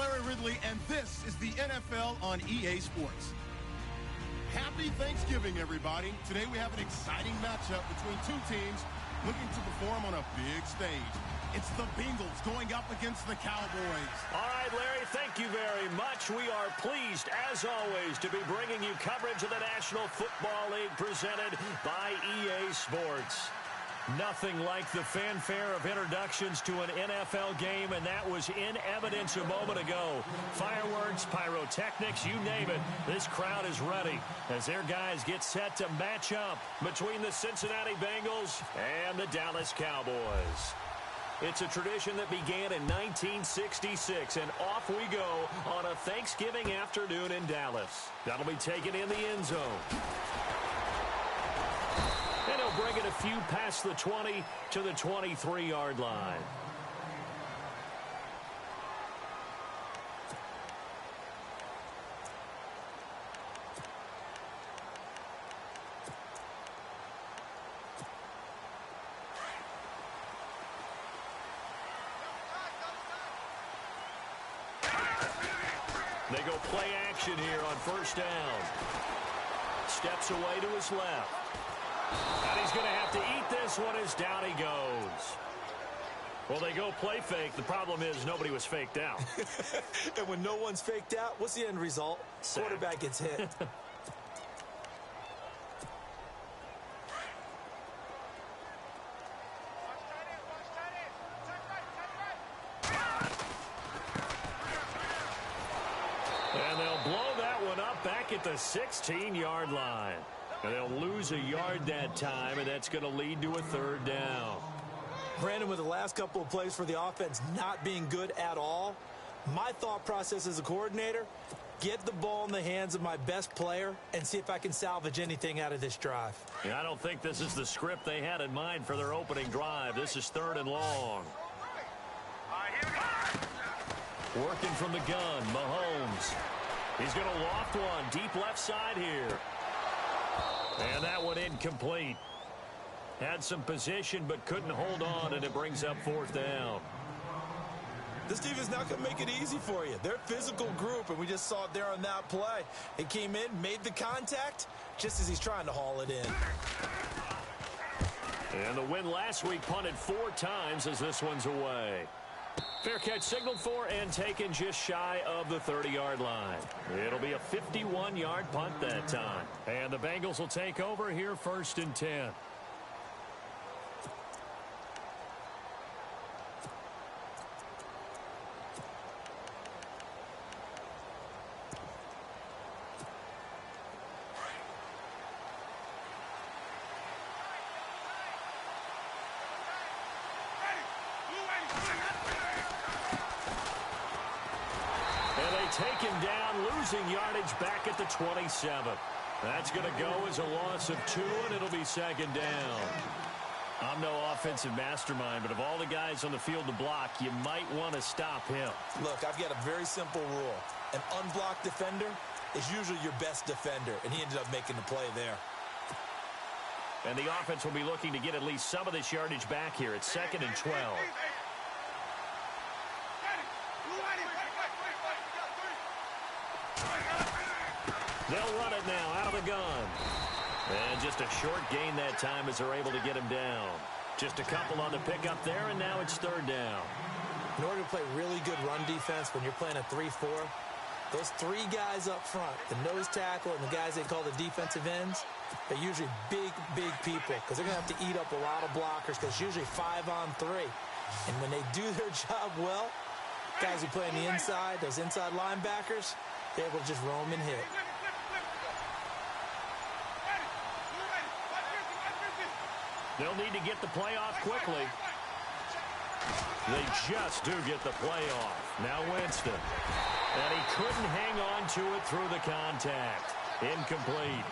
Larry Ridley, and this is the NFL on EA Sports. Happy Thanksgiving, everybody. Today we have an exciting matchup between two teams looking to perform on a big stage. It's the Bengals going up against the Cowboys. All right, Larry, thank you very much. We are pleased, as always, to be bringing you coverage of the National Football League presented by EA Sports. Nothing like the fanfare of introductions to an NFL game, and that was in evidence a moment ago. Fireworks, pyrotechnics, you name it. This crowd is ready as their guys get set to match up between the Cincinnati Bengals and the Dallas Cowboys. It's a tradition that began in 1966, and off we go on a Thanksgiving afternoon in Dallas. That'll be taken in the end zone. And he'll bring it a few past the 20 to the 23-yard line. They go play action here on first down. Steps away to his left. And he's going to have to eat this one as down he goes. Well, they go play fake. The problem is nobody was faked out. And when no one's faked out, what's the end result? Sack. Quarterback gets hit. And they'll blow that one up back at the 16-yard line. And they'll lose a yard that time, and that's going to lead to a third down. Brandon, with the last couple of plays for the offense not being good at all, my thought process as a coordinator, get the ball in the hands of my best player and see if I can salvage anything out of this drive. Yeah, I don't think this is the script they had in mind for their opening drive. This is third and long. Working from the gun, Mahomes. He's going to loft one deep left side here. And that one incomplete. Had some position but couldn't hold on, and it brings up fourth down. This team is not going to make it easy for you. They're a physical group, and we just saw it there on that play. He came in, made the contact, just as he's trying to haul it in. And the win last week punted 4 times as this one's away. Fair catch signaled for and taken just shy of the 30-yard line. It'll be a 51-yard punt that time. And the Bengals will take over here first and 10. Take him down, losing yardage back at the 27. That's going to go as a loss of 2, and it'll be second down. I'm no offensive mastermind, but of all the guys on the field to block, you might want to stop him. Look, I've got a very simple rule. An unblocked defender is usually your best defender, and he ended up making the play there. And the offense will be looking to get at least some of this yardage back here. It's second and 12. They'll run it now out of the gun. And just a short gain that time as they're able to get him down. Just a couple on the pickup there, and now it's third down. In order to play really good run defense when you're playing a 3-4, those 3 guys up front, the nose tackle and the guys they call the defensive ends, they're usually big, big people because they're going to have to eat up a lot of blockers because it's usually 5-on-3. And when they do their job well, guys who play on the inside, those inside linebackers, they're able to just roam and hit. They'll need to get the play off quickly. They just do get the play off. Now Winston. And he couldn't hang on to it through the contact. Incomplete.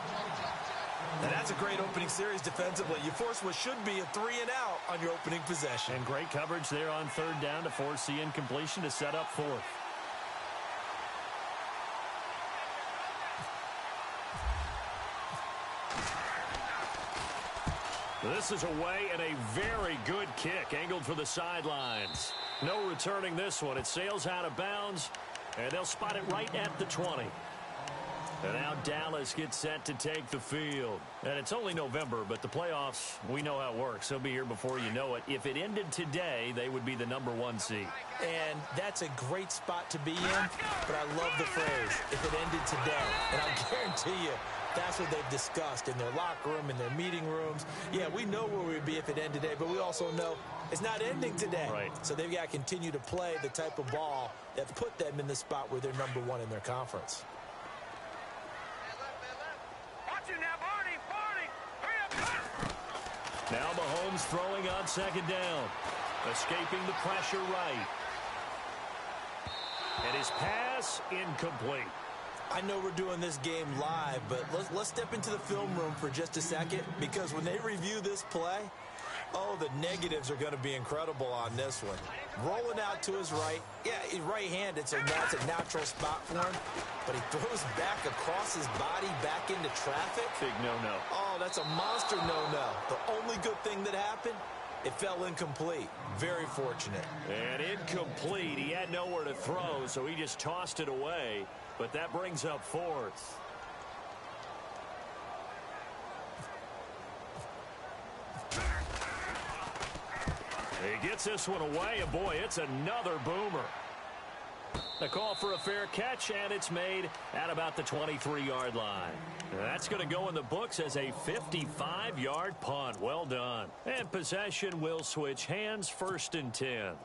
And that's a great opening series defensively. You force what should be a 3-and-out on your opening possession. And great coverage there on third down to force the incompletion to set up fourth. This is away and a very good kick angled for the sidelines. No returning this one. It sails out of bounds, And they'll spot it right at the 20. And now Dallas gets set to take the field. And it's only November, but the playoffs, we know how it works. They'll be here before you know it. If it ended today, they would be the #1 seed. And that's a great spot to be in, but I love the phrase, if it ended today. And I guarantee you, that's what they've discussed in their locker room, in their meeting rooms. Yeah, we know where we'd be if it ended today, but we also know it's not ending today. Right. So they've got to continue to play the type of ball that put them in the spot where they're #1 in their conference. Now Mahomes throwing on second down. Escaping the pressure right. And his pass incomplete. I know we're doing this game live, but let's step into the film room for just a second, because when they review this play, oh, the negatives are going to be incredible on this one. Rolling out to his right. Yeah, he's right-handed, so that's a natural spot for him. But he throws back across his body, back into traffic. Big no-no. Oh, that's a monster no-no. The only good thing that happened, it fell incomplete. Very fortunate. And incomplete. He had nowhere to throw, so he just tossed it away. But that brings up 4th. He gets this one away, and boy, it's another boomer. A call for a fair catch, and it's made at about the 23-yard line. That's going to go in the books as a 55-yard punt. Well done. And possession will switch hands, 1st and 10.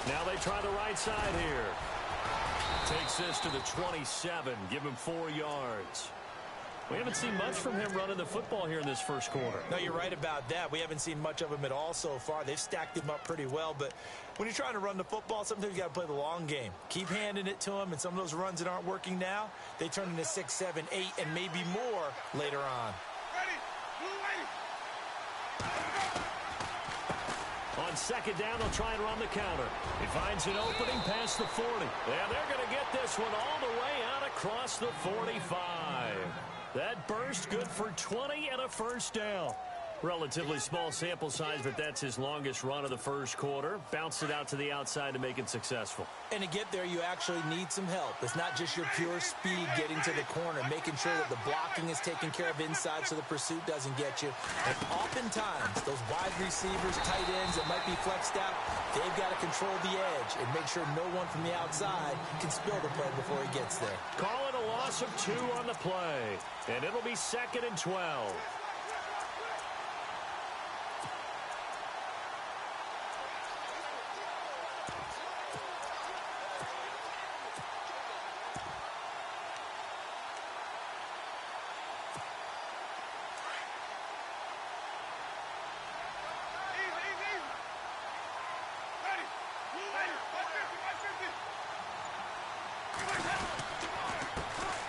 Now they try the right side here. Takes this to the 27. Give him 4 yards. We haven't seen much from him running the football here in this first quarter. No, you're right about that. We haven't seen much of him at all so far. They've stacked him up pretty well, but when you're trying to run the football, sometimes you got to play the long game. Keep handing it to him, and some of those runs that aren't working now, they turn into 6, 7, 8, and maybe more later on. On second down, they'll try and run the counter. He finds an opening past the 40. And they're going to get this one all the way out across the 45. That burst good for 20 and a first down. Relatively small sample size, but that's his longest run of the first quarter. Bounced it out to the outside to make it successful. And to get there, you actually need some help. It's not just your pure speed getting to the corner, making sure that the blocking is taken care of inside so the pursuit doesn't get you. And oftentimes, those wide receivers, tight ends that might be flexed out, they've got to control the edge and make sure no one from the outside can spill the play before he gets there. Call it a loss of 2 on the play. And it'll be 2nd and 12.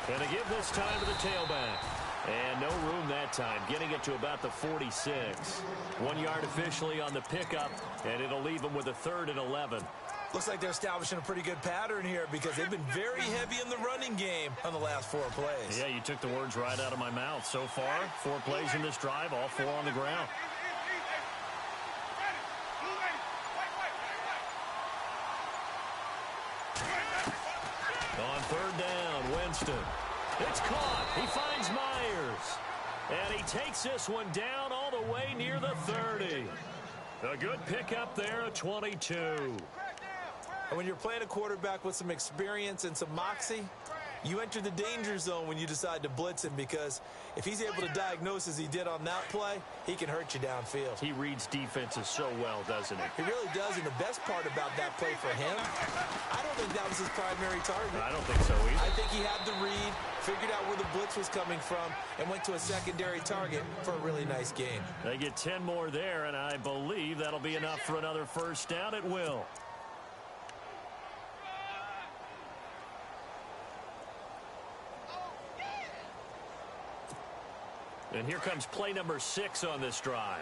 Going to give this time to the tailback. And no room that time, getting it to about the 46. 1 yard officially on the pickup, and it'll leave them with a 3rd and 11. Looks like they're establishing a pretty good pattern here because they've been very heavy in the running game on the last 4 plays. Yeah, you took the words right out of my mouth. So far, 4 plays in this drive, all 4 on the ground. On 3rd down, Winston. It's caught. He finds Myers. And he takes this one down all the way near the 30. A good pickup there at 22. And when you're playing a quarterback with some experience and some moxie, you enter the danger zone when you decide to blitz him, because if he's able to diagnose as he did on that play, he can hurt you downfield. He reads defenses so well, doesn't he? He really does, and the best part about that play for him, I don't think that was his primary target. I don't think so either. I think he had the read, figured out where the blitz was coming from, and went to a secondary target for a really nice game. They get 10 more there, and I believe that'll be enough for another first down at will. And here comes play number 6 on this drive.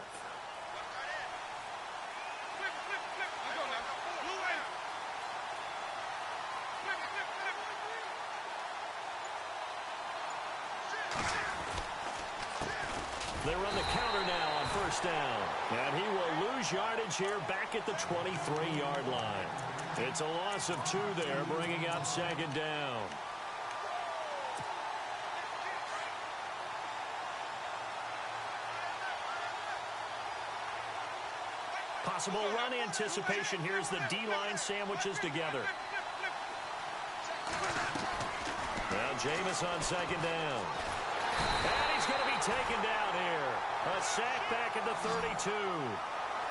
They run the counter now on first down. And he will lose yardage here back at the 23-yard line. It's a loss of 2 there, bringing up second down. Possible run anticipation here as the D-line sandwiches together. Now Jameis on second down. And he's going to be taken down here. A sack back at the 32.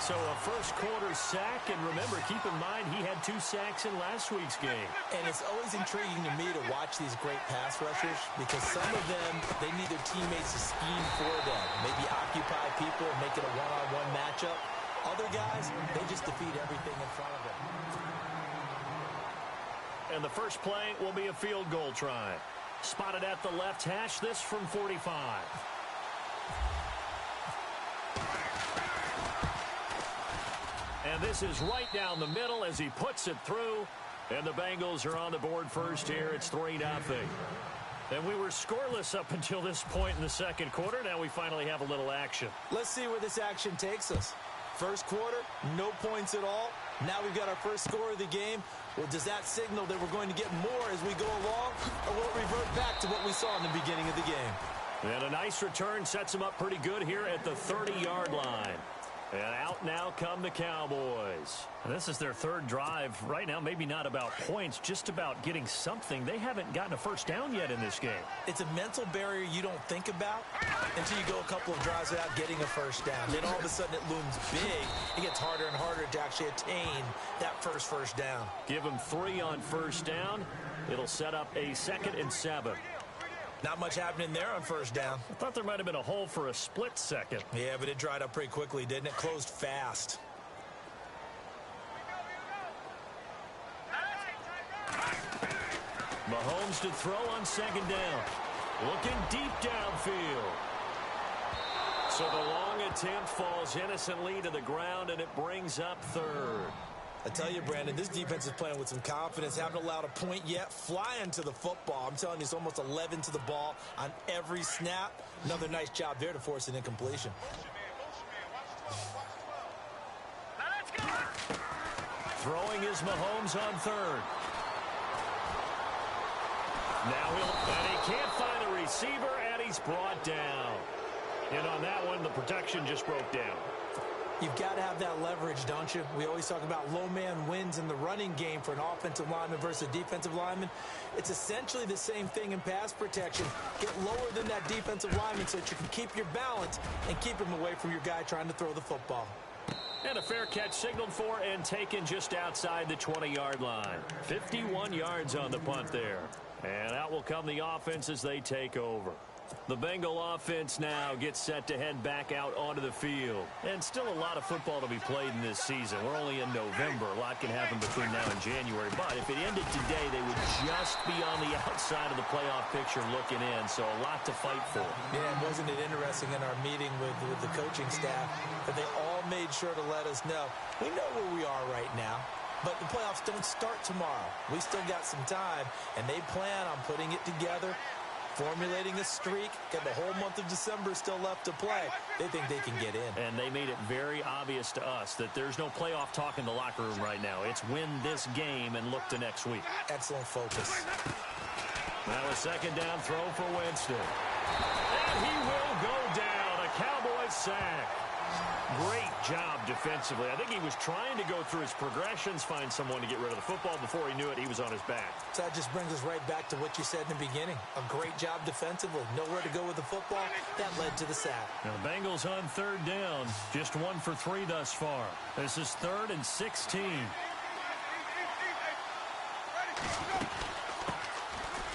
So a first quarter sack, and remember, keep in mind, he had 2 sacks in last week's game. And it's always intriguing to me to watch these great pass rushers because some of them, they need their teammates to scheme for them. Maybe occupy people and make it a one-on-one matchup. Other guys, they just defeat everything in front of them. And the first play will be a field goal try. Spotted at the left hash, this from 45. And this is right down the middle as he puts it through. And the Bengals are on the board first here. It's 3-0. And we were scoreless up until this point in the second quarter. Now we finally have a little action. Let's see where this action takes us. First quarter, no points at all. Now we've got our first score of the game. Well, does that signal that we're going to get more as we go along? Or will it revert back to what we saw in the beginning of the game? And a nice return sets him up pretty good here at the 30-yard line. And out now come the Cowboys. And this is their third drive. Right now, maybe not about points, just about getting something. They haven't gotten a first down yet in this game. It's a mental barrier you don't think about until you go a couple of drives without getting a first down. Then all of a sudden it looms big. It gets harder and harder to actually attain that first down. Give them 3 on first down. It'll set up a 2nd and 7. Not much happening there on first down. I thought there might have been a hole for a split second. Yeah, but it dried up pretty quickly, didn't it? Closed fast. Mahomes to throw on second down. Looking deep downfield. So the long attempt falls innocently to the ground, and it brings up 3rd. I tell you, Brandon, this defense is playing with some confidence. Haven't allowed a point yet. Flying to the football. I'm telling you, it's almost 11 to the ball on every snap. Another nice job there to force an incompletion. Throwing is Mahomes on 3rd. Now and he can't find the receiver, and he's brought down. And on that one, the protection just broke down. You've got to have that leverage, don't you? We always talk about low man wins in the running game for an offensive lineman versus a defensive lineman. It's essentially the same thing in pass protection. Get lower than that defensive lineman so that you can keep your balance and keep him away from your guy trying to throw the football. And a fair catch signaled for and taken just outside the 20-yard line. 51 yards on the punt there. And out will come the offense as they take over. The Bengal offense now gets set to head back out onto the field. And still a lot of football to be played in this season. We're only in November. A lot can happen between now and January. But if it ended today, they would just be on the outside of the playoff picture looking in. So a lot to fight for. Yeah, and wasn't it interesting in our meeting with the coaching staff that they all made sure to let us know, we know where we are right now. But the playoffs don't start tomorrow. We still got some time, and they plan on putting it together, formulating a streak, got the whole month of December still left to play. They think they can get in. And they made it very obvious to us that there's no playoff talk in the locker room right now. It's win this game and look to next week. Excellent focus. Now a second down throw for Winston. And he will go down. A Cowboys sack. Great job defensively. I think he was trying to go through his progressions, find someone to get rid of the football. Before he knew it, he was on his back. So that just brings us right back to what you said in the beginning. A great job defensively. Nowhere to go with the football. That led to the sack. Now the Bengals on third down. Just 1 for 3 thus far. This is 3rd and 16.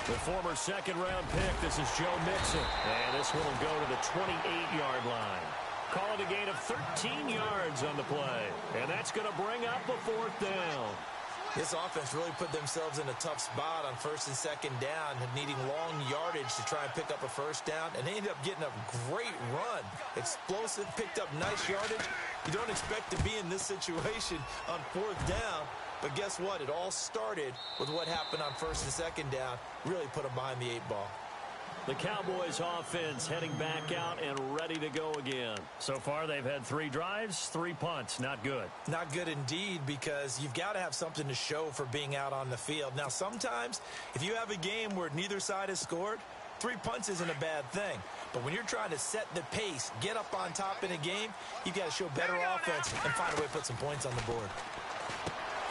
The former second-round pick. This is Joe Mixon. And this one will go to the 28-yard line. Call it a gain of 13 yards on the play. And that's going to bring up a 4th down. This offense really put themselves in a tough spot on 1st and 2nd down, needing long yardage to try and pick up a first down. And they ended up getting a great run. Explosive, picked up nice yardage. You don't expect to be in this situation on 4th down. But guess what? It all started with what happened on 1st and 2nd down. Really put them behind the 8 ball. The Cowboys offense heading back out and ready to go again. So far, they've had 3 drives, 3 punts. Not good. Not good indeed, because you've got to have something to show for being out on the field. Now, sometimes, if you have a game where neither side has scored, 3 punts isn't a bad thing. But when you're trying to set the pace, get up on top in a game, you've got to show better offense and find a way to put some points on the board.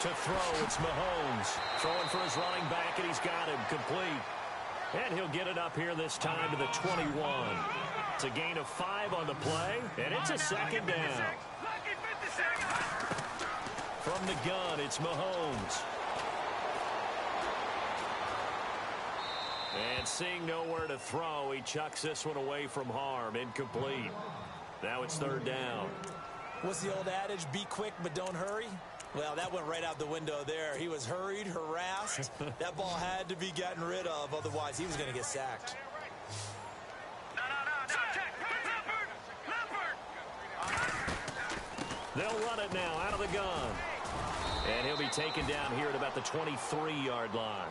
To throw, it's Mahomes. Throwing for his running back, and he's got him complete. And he'll get it up here this time to the 21. It's a gain of 5 on the play, and it's a second down. From the gun, it's Mahomes. And seeing nowhere to throw, he chucks this one away from harm. Incomplete. Now it's 3rd down. What's the old adage? Be quick, but don't hurry? Well, that went right out the window there. He was hurried, harassed. That ball had to be gotten rid of, otherwise he was going to get sacked. They'll run it now out of the gun. And he'll be taken down here at about the 23-yard line.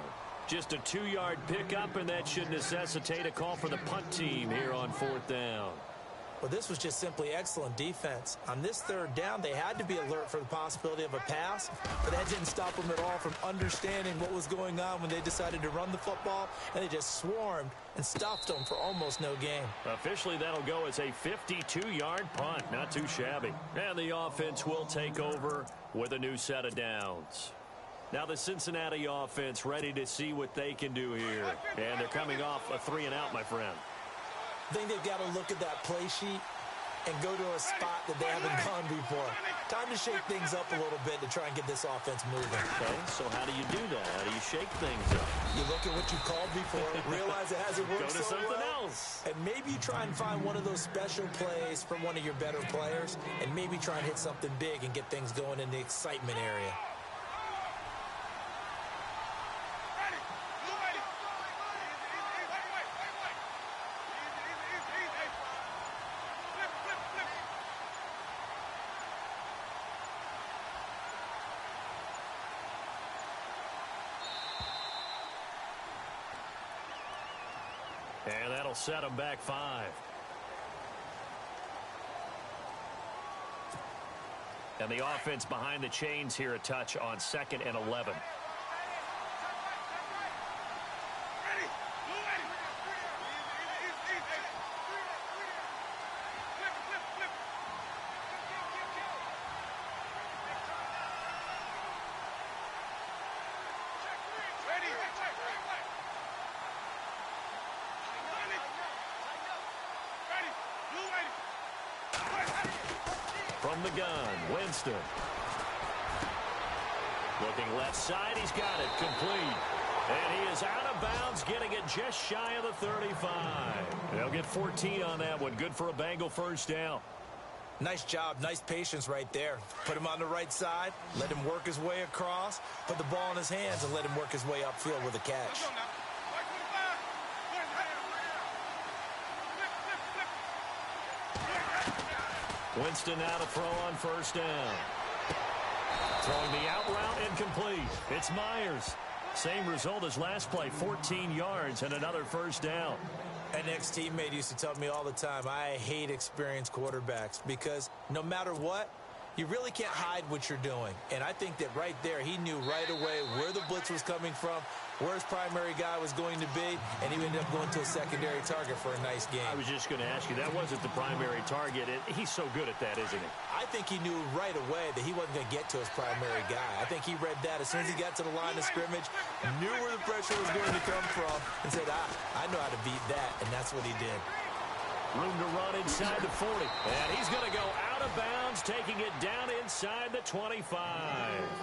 Just a 2-yard pickup, and that should necessitate a call for the punt team here on 4th down. Well, this was just simply excellent defense. On this 3rd down, they had to be alert for the possibility of a pass, but that didn't stop them at all from understanding what was going on when they decided to run the football, and they just swarmed and stuffed them for almost no gain. Officially, that'll go as a 52-yard punt. Not too shabby. And the offense will take over with a new set of downs. Now the Cincinnati offense ready to see what they can do here. And they're coming off a 3-and-out, my friend. I think they've got to look at that play sheet and go to a spot that they haven't gone before. Time to shake things up a little bit to try and get this offense moving. Okay, so how do you do that? How do you shake things up? You look at what you called before, realize it hasn't worked so well. Go to something else. And maybe you try and find one of those special plays from one of your better players, and maybe try and hit something big and get things going in the excitement area. And that'll set them back 5. And the offense behind the chains here a touch on 2nd and 11. From the gun, Winston. Looking left side, he's got it complete. And he is out of bounds, getting it just shy of the 35. They'll get 14 on that one. Good for a Bengal 1st down. Nice job, nice patience right there. Put him on the right side, let him work his way across, put the ball in his hands, and let him work his way upfield with a catch. Winston now to throw on 1st down. Throwing the out route incomplete. It's Myers. Same result as last play, 14 yards and another 1st down. An ex-teammate used to tell me all the time, I hate experienced quarterbacks because no matter what, you really can't hide what you're doing. And I think that right there, he knew right away where the blitz was coming from, where his primary guy was going to be, and he ended up going to a secondary target for a nice game. I was just going to ask you, that wasn't the primary target. He's so good at that, isn't he? I think he knew right away that he wasn't going to get to his primary guy. I think he read that as soon as he got to the line of scrimmage, knew where the pressure was going to come from, and said, I know how to beat that, and that's what he did. Room to run inside the 40. And he's going to go out of bounds, taking it down inside the 25.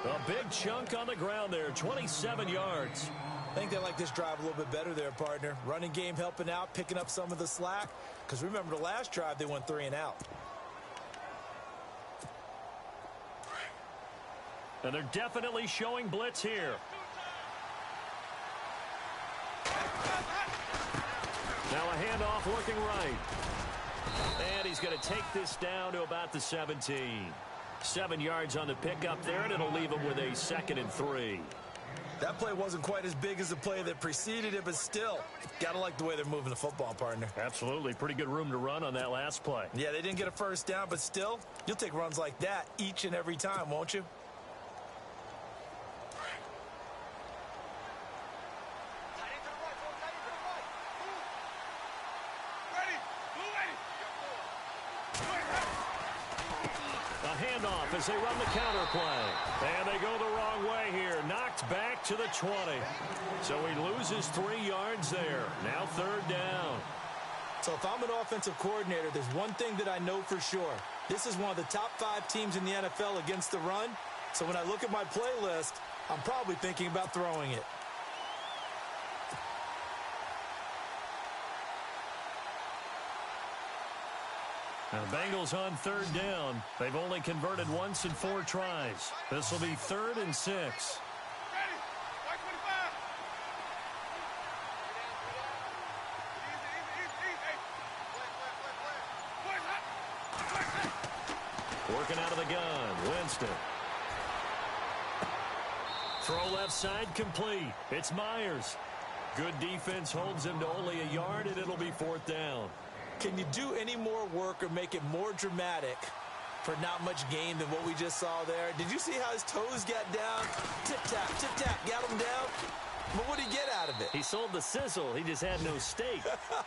A big chunk on the ground there, 27 yards. I think they like this drive a little bit better there, partner. Running game helping out, picking up some of the slack. Because remember, the last drive, they went 3-and-out. And they're definitely showing blitz here. Now a handoff working right. And he's going to take this down to about the 17. 7 yards on the pickup there, and it'll leave him with a 2nd and 3. That play wasn't quite as big as the play that preceded it, but still, got to like the way they're moving the football, partner. Absolutely. Pretty good room to run on that last play. Yeah, they didn't get a first down, but still, you'll take runs like that each and every time, won't you? Handoff as they run the counter play. And they go the wrong way here. Knocked back to the 20. So he loses 3 yards there. Now 3rd down. So if I'm an offensive coordinator, there's one thing that I know for sure. This is one of the top 5 teams in the NFL against the run. So when I look at my playlist, I'm probably thinking about throwing it. Now, the Bengals on 3rd down. They've only converted once in 4 tries. This will be 3rd and 6. Working out of the gun, Winston. Throw left side complete. It's Myers. Good defense holds him to only a yard, and it'll be 4th down. Can you do any more work or make it more dramatic for not much gain than what we just saw there? Did you see how his toes got down? Tip-tap, got him down. But what did he get out of it? He sold the sizzle. He just had no steak.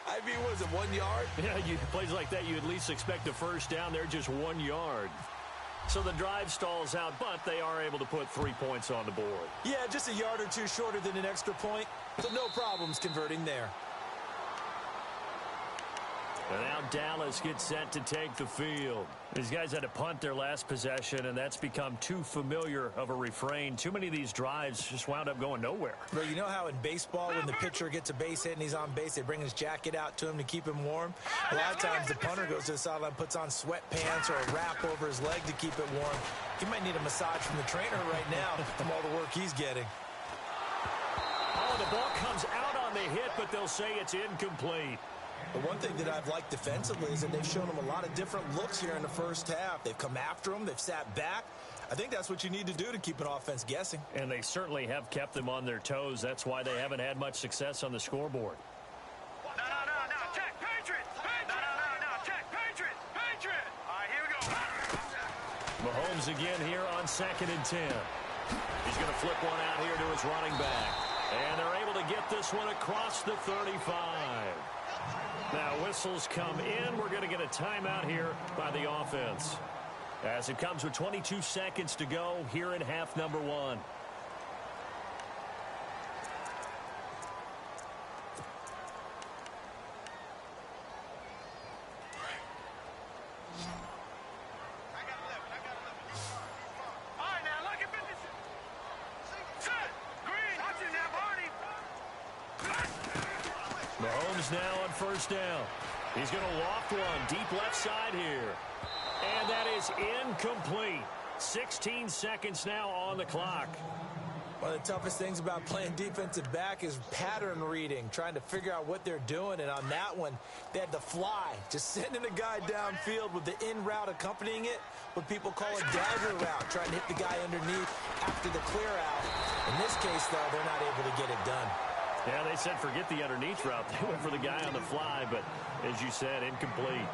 I mean, was it 1 yard? Yeah, plays like that, you at least expect a first down. They're just 1 yard. So the drive stalls out, but they are able to put 3 points on the board. Yeah, just a yard or 2 shorter than an extra point. So no problems converting there. And now Dallas gets set to take the field. These guys had to punt their last possession, and that's become too familiar of a refrain. Too many of these drives just wound up going nowhere. Well, you know how in baseball, when the pitcher gets a base hit and he's on base, they bring his jacket out to him to keep him warm? A lot of times the punter goes to the sideline, puts on sweatpants or a wrap over his leg to keep it warm. He might need a massage from the trainer right now from all the work he's getting. Oh, the ball comes out on the hit, but they'll say it's incomplete. The one thing that I've liked defensively is that they've shown him a lot of different looks here in the first half. They've come after him. They've sat back. I think that's what you need to do to keep an offense guessing. And they certainly have kept them on their toes. That's why they haven't had much success on the scoreboard. No, check, Patriots! No, check, Patriots! Patriots! All right, here we go. Mahomes again here on 2nd and 10. He's going to flip one out here to his running back. And they're able to get this one across the 35. Now, whistles come in. We're going to get a timeout here by the offense, as it comes with 22 seconds to go here in half number 1. Mahomes now on 1st down. He's going to loft one deep left side here. And that is incomplete. 16 seconds now on the clock. One of the toughest things about playing defensive back is pattern reading, trying to figure out what they're doing. And on that one, they had to fly, just sending a guy downfield with the in route accompanying it, what people call a dagger route, trying to hit the guy underneath after the clear out. In this case, though, they're not able to get it done. Yeah, they said forget the underneath route. They went for the guy on the fly, but as you said, incomplete.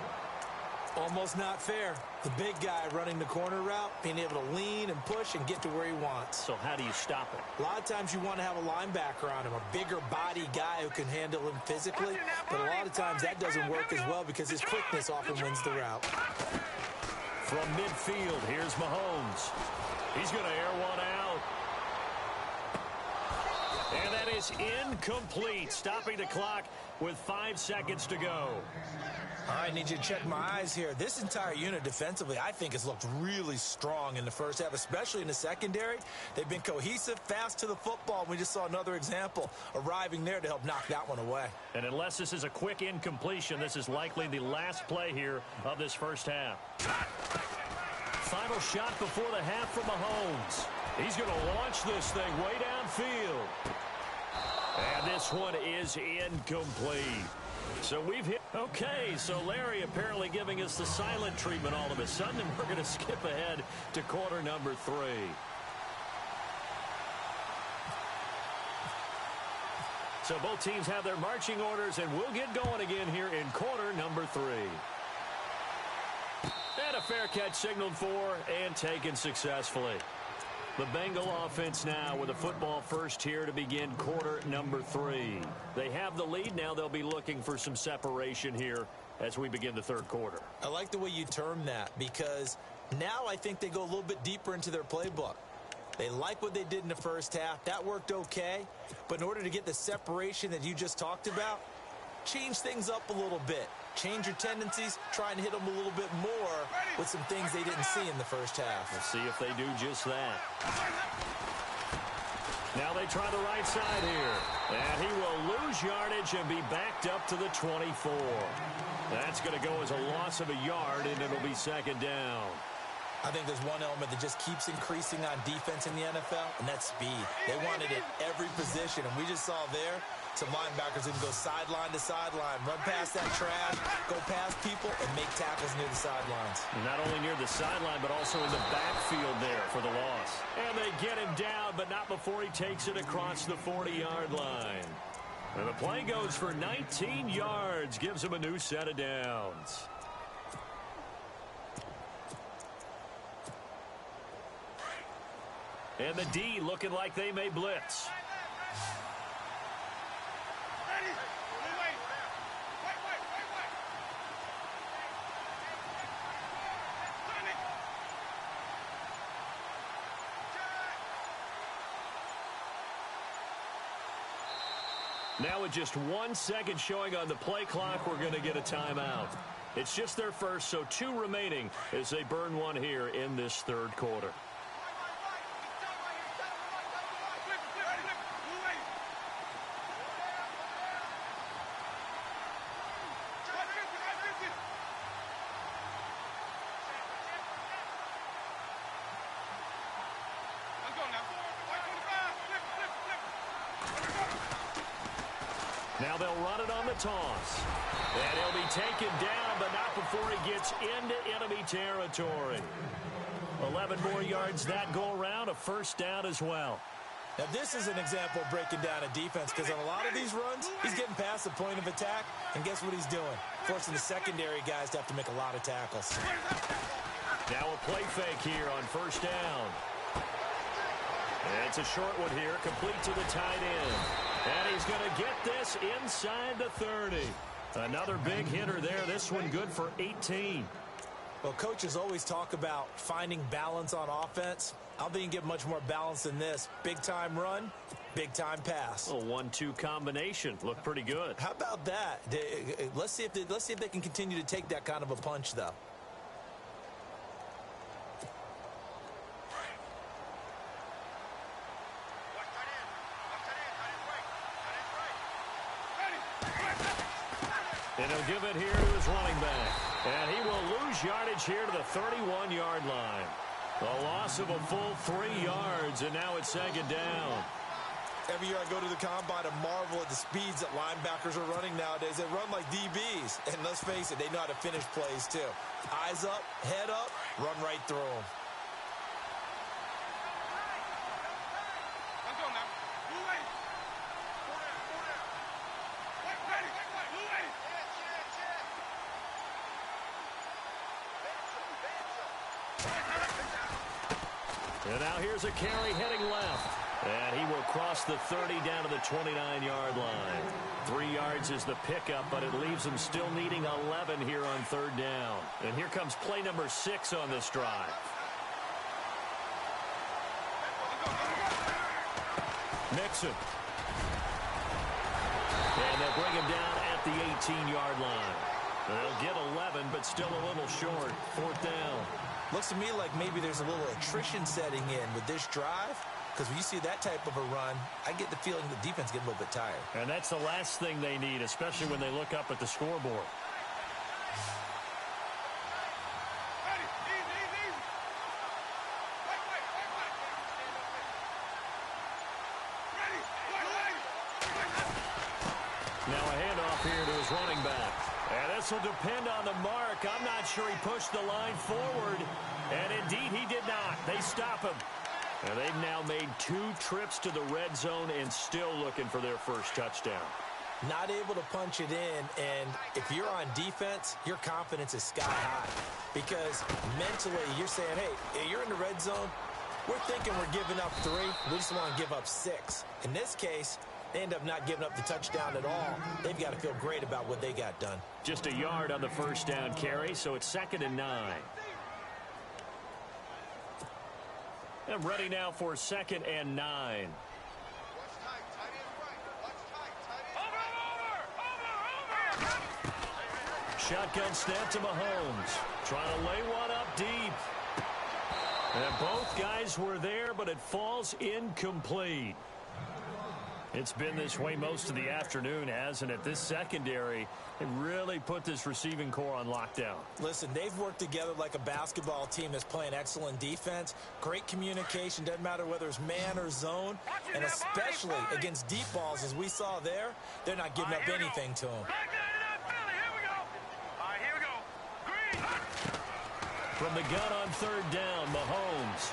Almost not fair. The big guy running the corner route, being able to lean and push and get to where he wants. So how do you stop it? A lot of times you want to have a linebacker on him, a bigger body guy who can handle him physically, but a lot of times that doesn't work as well because his quickness often wins the route. From midfield, here's Mahomes. He's going to air one out. And that is incomplete, stopping the clock with 5 seconds to go. I need you to check my eyes here. This entire unit defensively, I think, has looked really strong in the first half, especially in the secondary. They've been cohesive, fast to the football. We just saw another example arriving there to help knock that one away. And unless this is a quick incompletion, this is likely the last play here of this first half. Final shot before the half from Mahomes. He's going to launch this thing way downfield. And this one is incomplete. So we've hit. Okay, so Larry apparently giving us the silent treatment all of a sudden, and we're going to skip ahead to quarter number 3. So both teams have their marching orders, and we'll get going again here in quarter number 3. And a fair catch signaled for and taken successfully. The Bengal offense now with a football first here to begin quarter number 3. They have the lead. Now they'll be looking for some separation here as we begin the third quarter. I like the way you term that, because now I think they go a little bit deeper into their playbook. They like what they did in the first half. That worked okay. But in order to get the separation that you just talked about, change things up a little bit. Change your tendencies. Try and hit them a little bit more with some things they didn't see in the first half. We'll see if they do just that. Now they try the right side here. And he will lose yardage and be backed up to the 24. That's going to go as a loss of a yard, and it'll be second down. I think there's one element that just keeps increasing on defense in the NFL, and that's speed. They want it at every position, and we just saw there some linebackers who can go sideline to sideline, run past that trash, go past people, and make tackles near the sidelines. Not only near the sideline, but also in the backfield there for the loss. And they get him down, but not before he takes it across the 40-yard line. And the play goes for 19 yards, gives him a new set of downs. And the D looking like they may blitz. Now with just 1 second showing on the play clock, we're going to get a timeout. It's just their first, so 2 remaining as they burn one here in this third quarter. Now they'll run it on the toss. And he'll be taken down, but not before he gets into enemy territory. 11 more yards that go around, a first down as well. Now this is an example of breaking down a defense, because on a lot of these runs, he's getting past the point of attack, and guess what he's doing? Forcing the secondary guys to have to make a lot of tackles. Now a play fake here on first down. And it's a short one here, complete to the tight end. And he's going to get this inside the 30. Another big hitter there. This one good for 18. Well, coaches always talk about finding balance on offense. I don't think you can get much more balance than this. Big-time run, big-time pass. A 1-2 combination. Looked pretty good. How about that? Let's see if they can continue to take that kind of a punch, though. And he'll give it here to his running back. And he will lose yardage here to the 31-yard line. A loss of a full 3 yards, and now it's second down. Every year I go to the combine and marvel at the speeds that linebackers are running nowadays. They run like DBs. And let's face it, they know how to finish plays too. Eyes up, head up, run right through them. And now here's a carry heading left. And he will cross the 30 down to the 29-yard line. 3 yards is the pickup, but it leaves him still needing 11 here on third down. And here comes play number 6 on this drive. Mixon. And they'll bring him down at the 18-yard line. They'll get 11, but still a little short. Fourth down. Looks to me like maybe there's a little attrition setting in with this drive, because when you see that type of a run, I get the feeling the defense gets a little bit tired. And that's the last thing they need, especially when they look up at the scoreboard. Now a handoff here to his running back. And this will depend on the mark. I'm not sure he pushed the line forward. And indeed, he did not. They stop him. And they've now made 2 trips to the red zone and still looking for their first touchdown. Not able to punch it in, and if you're on defense, your confidence is sky high. Because mentally, you're saying, hey, you're in the red zone. We're thinking we're giving up 3. We just want to give up 6. In this case, they end up not giving up the touchdown at all. They've got to feel great about what they got done. Just a yard on the first down carry, so it's 2nd and 9. And ready now for 2nd and 9. Shotgun snap to Mahomes. Trying to lay one up deep. And both guys were there, but it falls incomplete. It's been this way most of the afternoon, hasn't it? This secondary, it really put this receiving core on lockdown. Listen, they've worked together like a basketball team that's playing excellent defense. Great communication, doesn't matter whether it's man or zone. And especially against deep balls, as we saw there, they're not giving up anything to them. From the gun on 3rd down, Mahomes.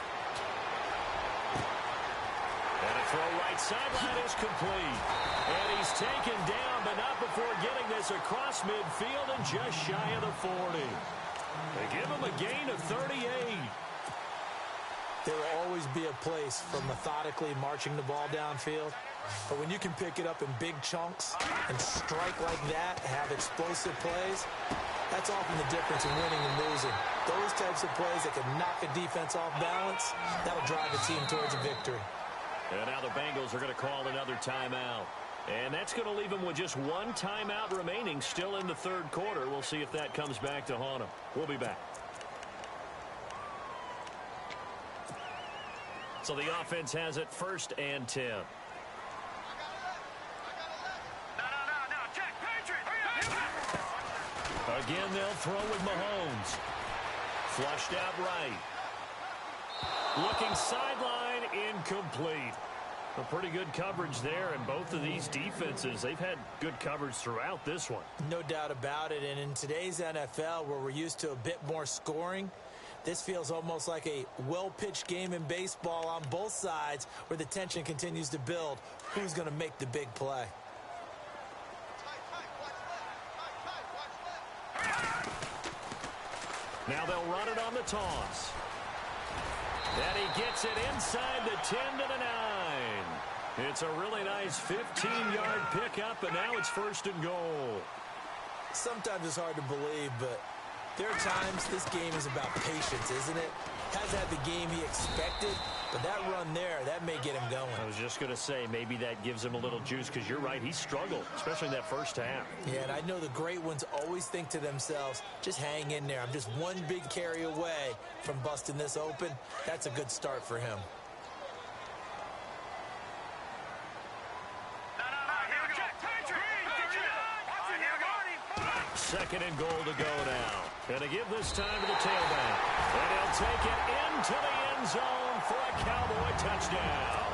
And a throw right sideline is complete. And he's taken down, but not before getting this across midfield and just shy of the 40. They give him a gain of 38. There will always be a place for methodically marching the ball downfield. But when you can pick it up in big chunks and strike like that, have explosive plays, that's often the difference in winning and losing. Those types of plays that can knock a defense off balance, that'll drive a team towards a victory. And now the Bengals are going to call another timeout. And that's going to leave them with just 1 timeout remaining still in the 3rd quarter. We'll see if that comes back to haunt them. We'll be back. So the offense has it 1st and 10. Again, they'll throw with Mahomes. Flushed out right. Looking sideline, incomplete. A pretty good coverage there, and both of these defenses, they've had good coverage throughout this one. No doubt about it, and in today's NFL, where we're used to a bit more scoring, this feels almost like a well-pitched game in baseball on both sides, where the tension continues to build. Who's going to make the big play? Now they'll run it on the toss. And he gets it inside the 10 to the 9. It's a really nice 15-yard pickup, and now it's 1st and goal. Sometimes it's hard to believe, but there are times this game is about patience, isn't it? Hasn't had the game he expected, but that run there, that may get him going. I was just going to say, maybe that gives him a little juice, because you're right, he struggled, especially in that first half. Yeah, and I know the great ones always think to themselves, just hang in there. I'm just one big carry away from busting this open. That's a good start for him. Second and goal to go now. Going to give this time to the tailback. And he'll take it into the end zone for a Cowboy touchdown.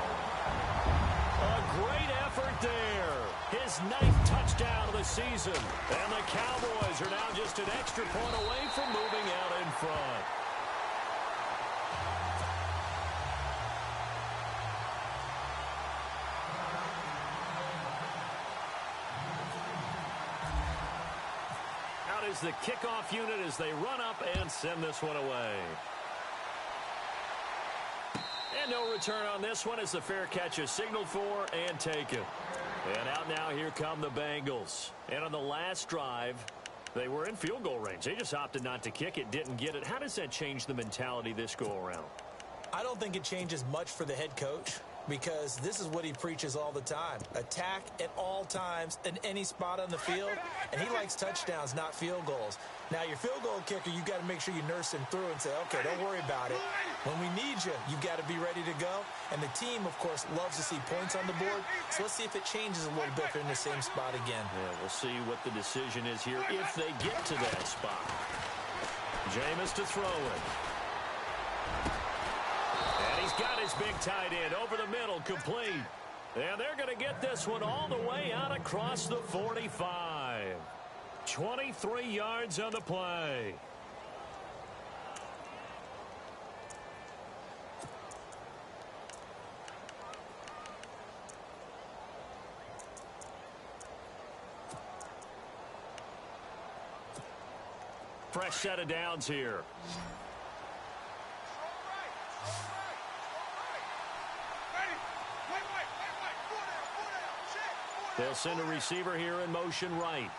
A great effort there. His 9th touchdown of the season. And the Cowboys are now just an extra point away from moving out in front. Is the kickoff unit as they run up and send this one away. And no return on this one as the fair catch is signaled for and taken. And out now, here come the Bengals. And on the last drive, they were in field goal range. They just opted not to kick it, didn't get it. How does that change the mentality this go around? I don't think it changes much for the head coach, because this is what he preaches all the time. Attack at all times in any spot on the field, and he likes touchdowns, not field goals. Now, your field goal kicker, you've got to make sure you nurse him through and say, okay, don't worry about it. When we need you, you've got to be ready to go. And the team, of course, loves to see points on the board. So let's see if it changes a little bit if they're in the same spot again. Yeah, we'll see what the decision is here if they get to that spot. Jameis to throw it. And he's got his big tight end over the middle, complete. And they're going to get this one all the way out across the 45. 23 yards on the play. fresh set of downs here. They'll send a receiver here in motion right.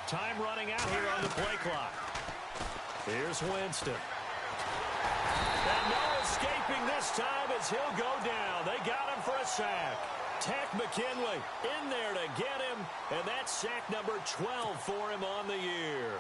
Time running out here on the play clock. Here's Winston. And no escaping this time as he'll go down. They got him for a sack. Tech McKinley in there to get him, and that's sack number 12 for him on the year.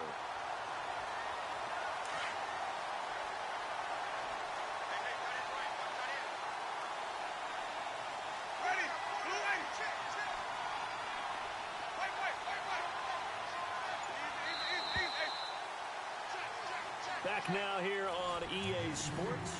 Back now here on EA Sports.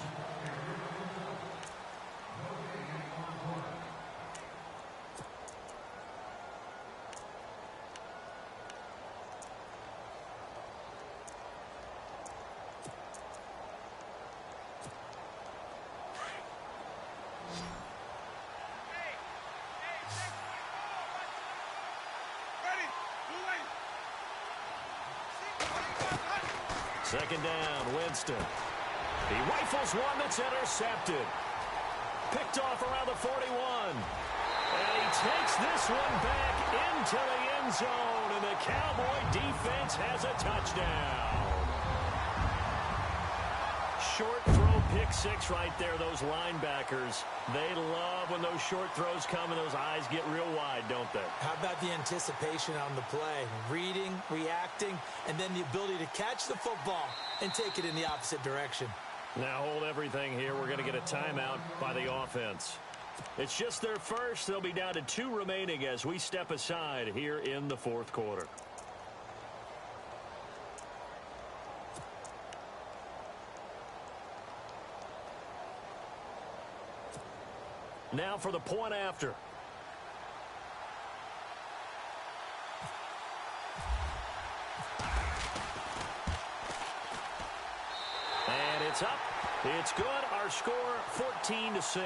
Second down, Winston. He rifles one that's intercepted. Picked off around the 41. And he takes this one back into the end zone, and the Cowboy defense has a touchdown. Short throw, pick six right there, those linebackers. They love when those short throws come and those eyes get real wide, don't they? How about the anticipation on the play? Reading, reacting, and then the ability to catch the football and take it in the opposite direction. Now hold everything here. We're going to get a timeout by the offense. It's just their first. They'll be down to 2 remaining as we step aside here in the fourth quarter. Now for the point after. And it's up. It's good. Our score 14-6.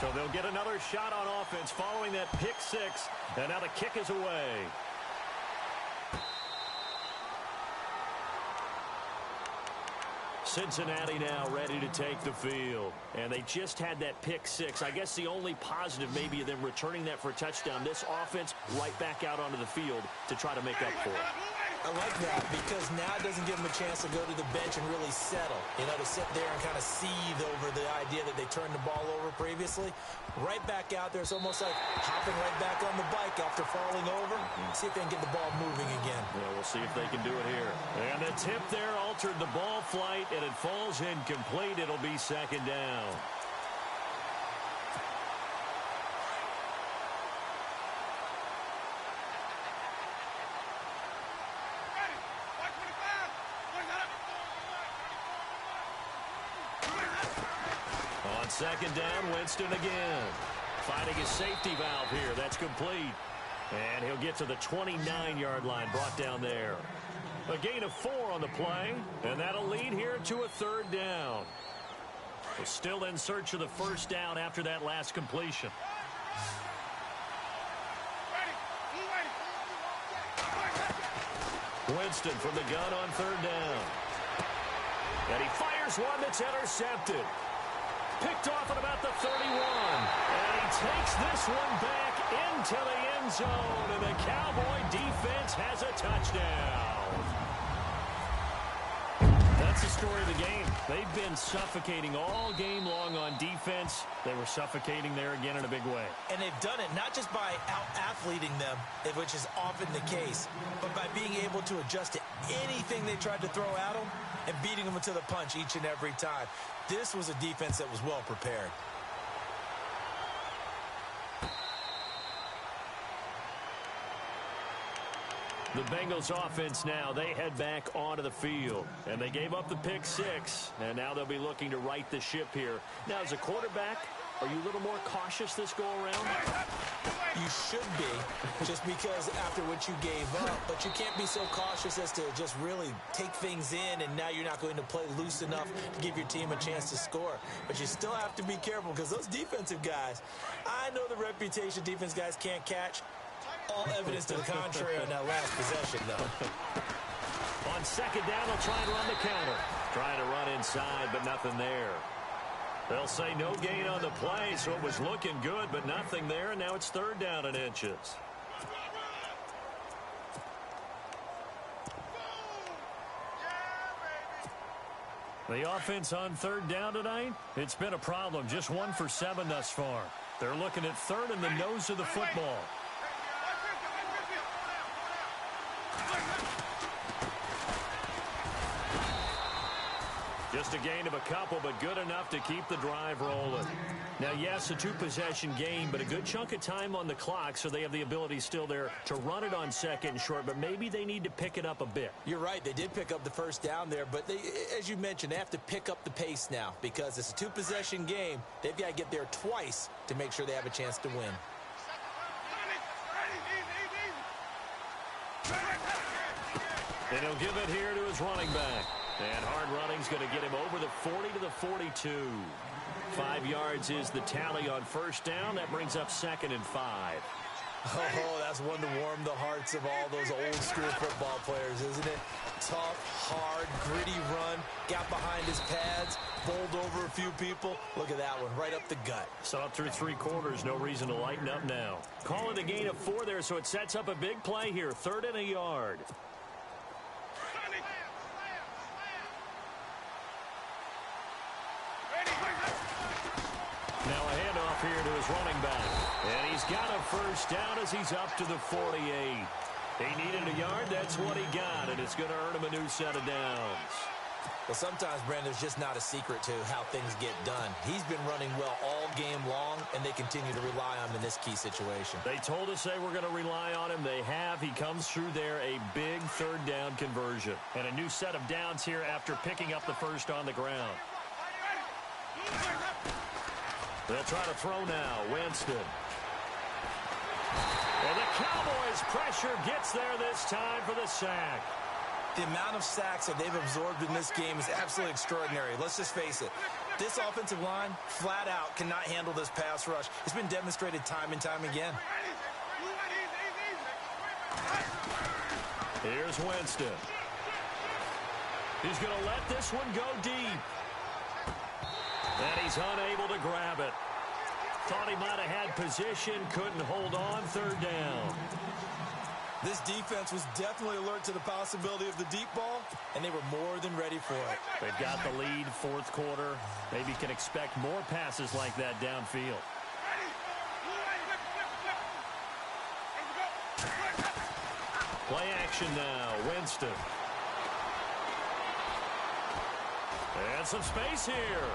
So they'll get another shot on offense following that pick six. And now the kick is away. Cincinnati now ready to take the field. And they just had that pick six. I guess the only positive maybe of them returning that for a touchdown. This offense right back out onto the field to try to make up for it. I like that because now it doesn't give them a chance to go to the bench and really settle. You know, to sit there and kind of seethe over the idea that they turned the ball over previously. Right back out there. It's almost like hopping right back on the bike after falling over. See if they can get the ball moving again. Yeah, we'll see if they can do it here. And the tip there altered the ball flight, and it falls incomplete. It'll be second down. On second down, Winston again. Finding his safety valve here. That's complete. And he'll get to the 29-yard line, brought down there. A gain of 4 on the play, and that'll lead here to a third down. We're still in search of the first down after that last completion. Winston from the gun on third down. And he fires one that's intercepted. Picked off at about the 31. And he takes this one back into the end zone. And the Cowboy defense has a touchdown. That's the story of the game. They've been suffocating all game long on defense. They were suffocating there again in a big way. And they've done it not just by out-athleting them, which is often the case, but by being able to adjust to anything they tried to throw at them and beating them to the punch each and every time. This was a defense that was well prepared. The Bengals offense now, they head back onto the field. And they gave up the pick six. And now they'll be looking to right the ship here. Now, as a quarterback, are you a little more cautious this go around? You should be, just because after what you gave up, but you can't be so cautious as to just really take things in, and now you're not going to play loose enough to give your team a chance to score. But you still have to be careful, because those defensive guys, I know the reputation defense guys can't catch. All evidence to the contrary on that last possession, though. On second down, they'll try and run the counter. Trying to run inside, but nothing there. They'll say no gain on the play, so it was looking good, but nothing there, and now it's third down and inches. The offense on third down tonight, it's been a problem. Just 1 for 7 thus far. They're looking at third in the nose of the football. Just a gain of a couple, but good enough to keep the drive rolling. Now, yes, a 2-possession game, but a good chunk of time on the clock, so they have the ability still there to run it on second and short, but maybe they need to pick it up a bit. You're right. They did pick up the first down there, but they, as you mentioned, they have to pick up the pace now because it's a 2-possession game. They've got to get there twice to make sure they have a chance to win. And he'll give it here to his running back. And hard running's going to get him over the 40 to the 42. 5 yards is the tally on first down. That brings up 2nd and 5. Oh, that's one to warm the hearts of all those old-school football players, isn't it? Tough, hard, gritty run. Got behind his pads, bowled over a few people. Look at that one, right up the gut. Saw it through 3 quarters. No reason to lighten up now. Call it a gain of 4 there, so it sets up a big play here. 3rd and a yard. Now a handoff here to his running back. And he's got a first down as he's up to the 48. He needed a yard. That's what he got, and it's going to earn him a new set of downs. Well, sometimes, Brandon, there's just not a secret to how things get done. He's been running well all game long, and they continue to rely on him in this key situation. They told us they were going to rely on him. They have. He comes through there, a big third down conversion. And a new set of downs here after picking up the first on the ground. They'll try to throw now. Winston. And the Cowboys' pressure gets there this time for the sack. The amount of sacks that they've absorbed in this game is absolutely extraordinary. Let's just face it. This offensive line, flat out, cannot handle this pass rush. It's been demonstrated time and time again. Here's Winston. He's going to let this one go deep. And he's unable to grab it. Thought he might have had position, couldn't hold on, third down. This defense was definitely alert to the possibility of the deep ball, and they were more than ready for it. They've got the lead, 4th quarter. Maybe can expect more passes like that downfield. Play action now, Winston. And some space here.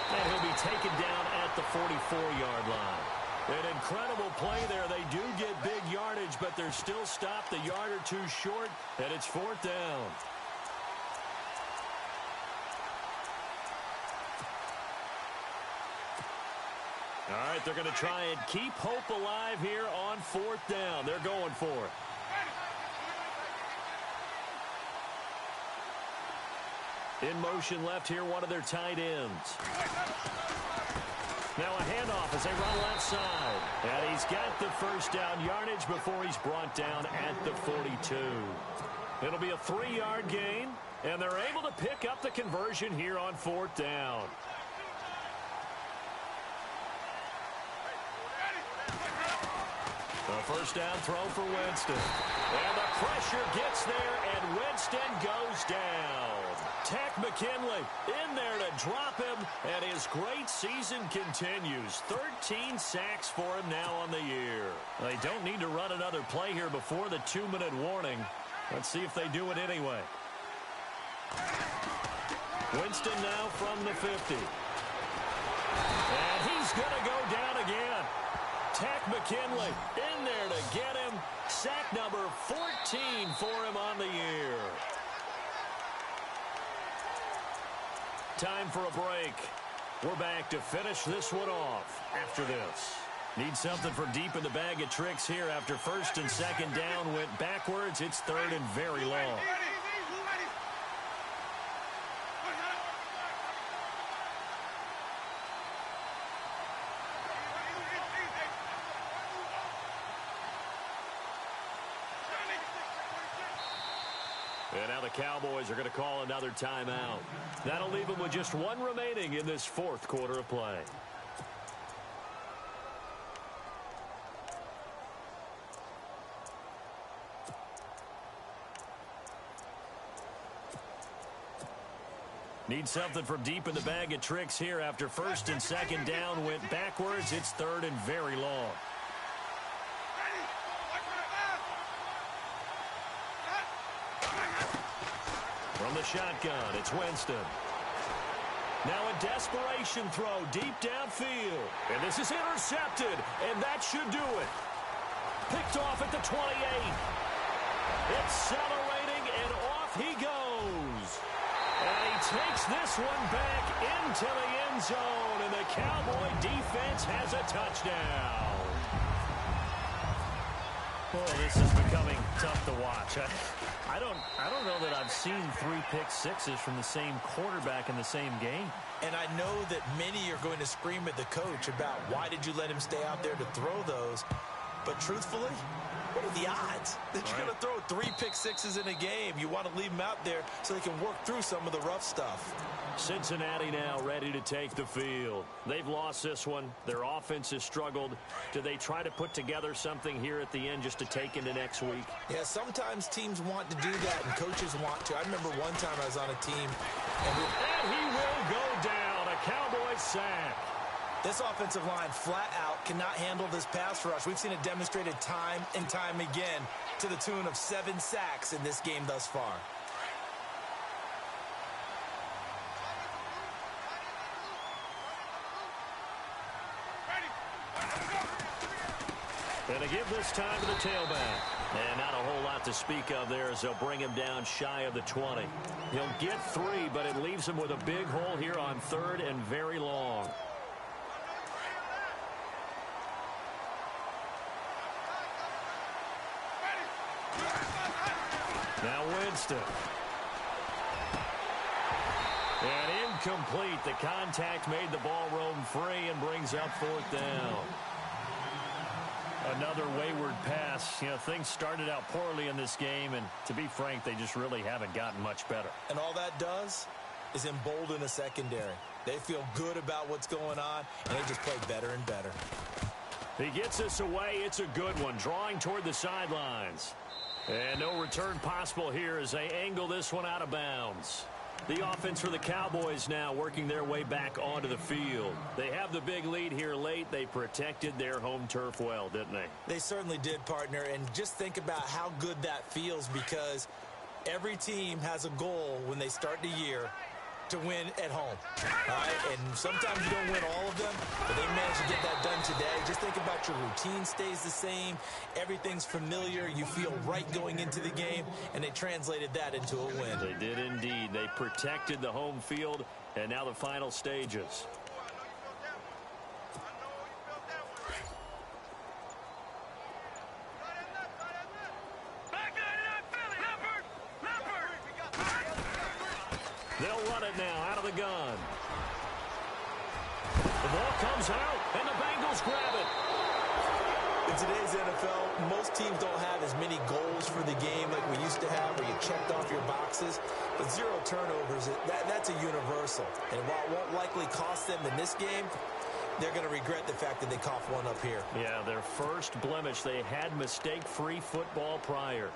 And he'll be taken down at the 44-yard line. An incredible play there. They do get big yardage, but they're still stopped a yard or 2 short, and it's 4th down. All right, they're going to try and keep hope alive here on 4th down. They're going for it. In motion left here, one of their tight ends. Now a handoff as they run left side. And he's got the first down yardage before he's brought down at the 42. It'll be a 3-yard gain, and they're able to pick up the conversion here on 4th down. A first down throw for Winston. And the pressure gets there, and Winston goes down. Tech McKinley in there to drop him, and his great season continues. 13 sacks for him now on the year. They don't need to run another play here before the 2-minute warning. Let's see if they do it anyway. Winston now from the 50. And he's going to go down again. Tech McKinley in there to get him. Sack number 14 for him on the year. Time for a break. We're back to finish this one off after this. Need something from deep in the bag of tricks here after first and second down went backwards. It's third and very long. And now the Cowboys are going to call another timeout. That'll leave them with just one remaining in this fourth quarter of play. Need something from deep in the bag of tricks here after first and second down went backwards. It's third and very long. From the shotgun, it's Winston. Now a desperation throw deep downfield. And this is intercepted, and that should do it. Picked off at the 28. Accelerating, and off he goes. And he takes this one back into the end zone, and the Cowboy defense has a touchdown. Oh, this is becoming tough to watch. I don't know that I've seen 3 pick sixes from the same quarterback in the same game. And I know that many are going to scream at the coach about why did you let him stay out there to throw those. But truthfully, what are the odds that you're going to throw 3 pick sixes in a game? You want to leave them out there so they can work through some of the rough stuff. Cincinnati now ready to take the field. They've lost this one. Their offense has struggled. Do they try to put together something here at the end just to take into next week? Yeah, sometimes teams want to do that and coaches want to. I remember one time I was on a team. And he will go down. A Cowboys sack. This offensive line flat out cannot handle this pass rush. We've seen it demonstrated time and time again to the tune of 7 sacks in this game thus far. And to give this time to the tailback. And not a whole lot to speak of there as they'll bring him down shy of the 20. He'll get 3, but it leaves him with a big hole here on third and very long. Now Winston. And incomplete. The contact made the ball roam free and brings up 4th down. Another wayward pass. You know, things started out poorly in this game, and to be frank, they just really haven't gotten much better. And all that does is embolden a secondary. They feel good about what's going on, and they just play better and better. He gets this away. It's a good one, drawing toward the sidelines. And no return possible here as they angle this one out of bounds. The offense for the Cowboys now working their way back onto the field. They have the big lead here late. They protected their home turf well, didn't they? They certainly did, partner. And just think about how good that feels, because every team has a goal when they start the year to win at home. All right? And sometimes you don't win all of them, but they managed to get that done today. Just think about your routine stays the same. Everything's familiar. You feel right going into the game, and they translated that into a win. They did indeed. They protected the home field, and now the final stages. They'll run it now out of the gun. The ball comes out, and the Bengals grab it. In today's NFL, most teams don't have as many goals for the game like we used to have, where you checked off your boxes. But 0 turnovers, that's a universal. And while it won't likely cost them in this game, they're going to regret the fact that they coughed one up here. Yeah, their first blemish. They had mistake-free football prior.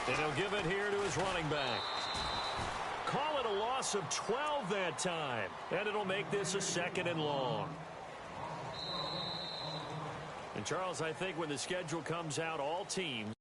And he'll give it here to his running back. Call it a loss of 12 that time. And it'll make this a 2nd and long. And Charles, I think when the schedule comes out, all teams